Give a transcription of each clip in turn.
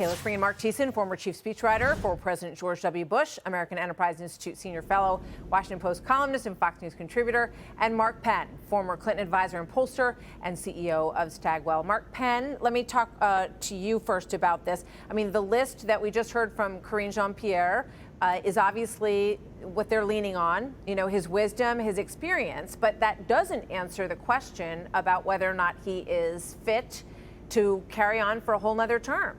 Okay, let's bring in Marc Thiessen, former chief speechwriter for President George W. Bush, American Enterprise Institute senior fellow, Washington Post columnist, and Fox News contributor, and Mark Penn, former Clinton advisor and pollster and CEO of Stagwell. Mark Penn, let me talk to you first about this. I mean, the list that we just heard from Karine Jean-Pierre is obviously what they're leaning on, you know, his wisdom, his experience, but that doesn't answer the question about whether or not he is fit to carry on for a whole nother term.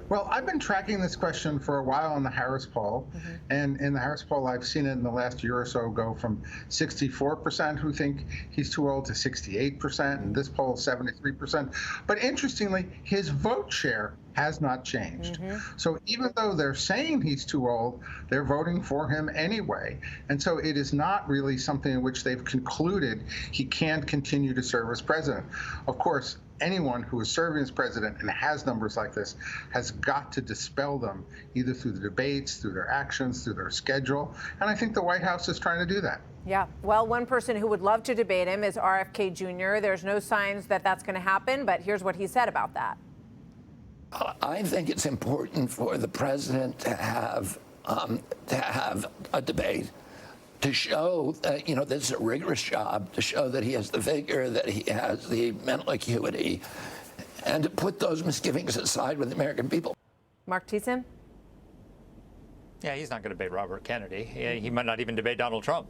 Well, I've been tracking this question for a while in the Harris poll. And in the Harris poll, I've seen it in the last year or so go from 64% who think he's too old to 68%, and this poll 73%. But interestingly, his vote share has not changed. So even though they're saying he's too old, they're voting for him anyway. And so it is not really something in which they've concluded he can't continue to serve as president. Of course, anyone who is serving as president and has numbers like this has got to dispel them, either through the debates, through their actions, through their schedule. And I think the White House is trying to do that. Yeah. Well, one person who would love to debate him is RFK Jr. There's no signs that that's going to happen, but here's what he said about that. I think it's important for the president to have a debate, to show that, you know, this is a rigorous job, to show that he has the vigor, that he has the mental acuity, and to put those misgivings aside with the American people. Marc Thiessen? Yeah, he's not going to debate Robert Kennedy. He might not even debate Donald Trump.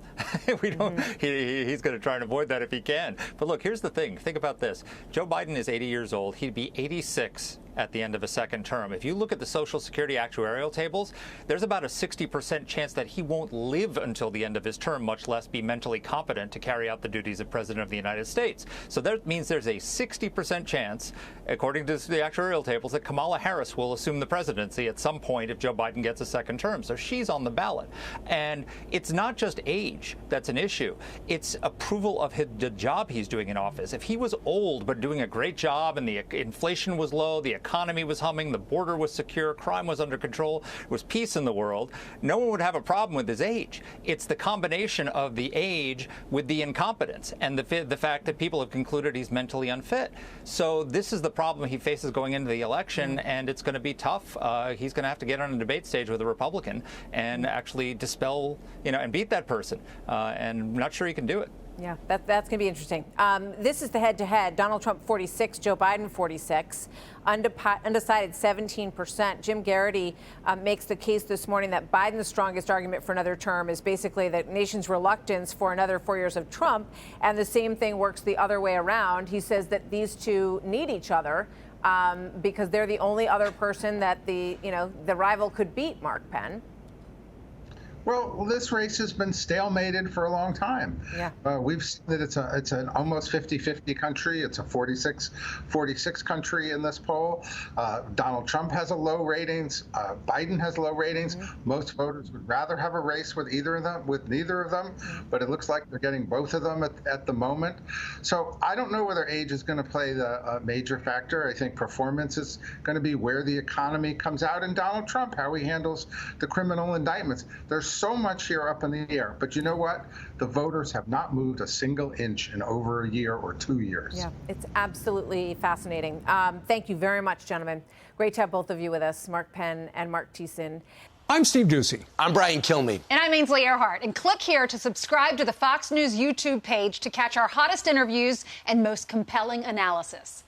We don't. He's going to try and avoid that if he can. But look, here's the thing. Think about this. Joe Biden is 80 years old. He'd be 86 at the end of a second term. If you look at the Social Security actuarial tables, there's about a 60% chance that he won't live until the end of his term, much less be mentally competent to carry out the duties of President of the United States. So that means there's a 60% chance, according to the actuarial tables, that Kamala Harris will assume the presidency at some point if Joe Biden gets a second term. So she's on the ballot. And it's not just age that's an issue. It's approval of the job he's doing in office. If he was old but doing a great job and the inflation was low, the economy was humming, the border was secure, crime was under control, there was peace in the world, no one would have a problem with his age. It's the combination of the age with the incompetence and the fact that people have concluded he's mentally unfit. So this is the problem he faces going into the election, and it's going to be tough. He's going to have to get on a debate stage with a Republican and actually dispel, you know, and beat that person. And I'm not sure he can do it. Yeah, that's going to be interesting. This is the head-to-head. Donald Trump 46, Joe Biden 46, undecided 17%. Jim Garrity makes the case this morning that Biden's strongest argument for another term is basically the nation's reluctance for another 4 years of Trump, and the same thing works the other way around. He says that these two need each other because they're the only other person that the rival could beat, Mark Penn. Well, this race has been stalemated for a long time. Yeah. We've seen that it's an almost 50-50 country. It's a 46 country in this poll. Donald Trump has a low ratings. Biden has low ratings. Most voters would rather have a race with neither of them. But it looks like they're getting both of them at the moment. So I don't know whether age is going to play the major factor. I think performance is going to be where the economy comes out, and Donald Trump, how he handles the criminal indictments. There's so much here up in the air. But you know what? The voters have not moved a single inch in over a year or 2 years. Yeah, it's absolutely fascinating. Thank you very much, gentlemen. Great to have both of you with us, Mark Penn and Marc Thiessen. I'm Steve Doocy. I'm Brian Kilmeade. And I'm Ainsley Earhart. And click here to subscribe to the Fox News YouTube page to catch our hottest interviews and most compelling analysis.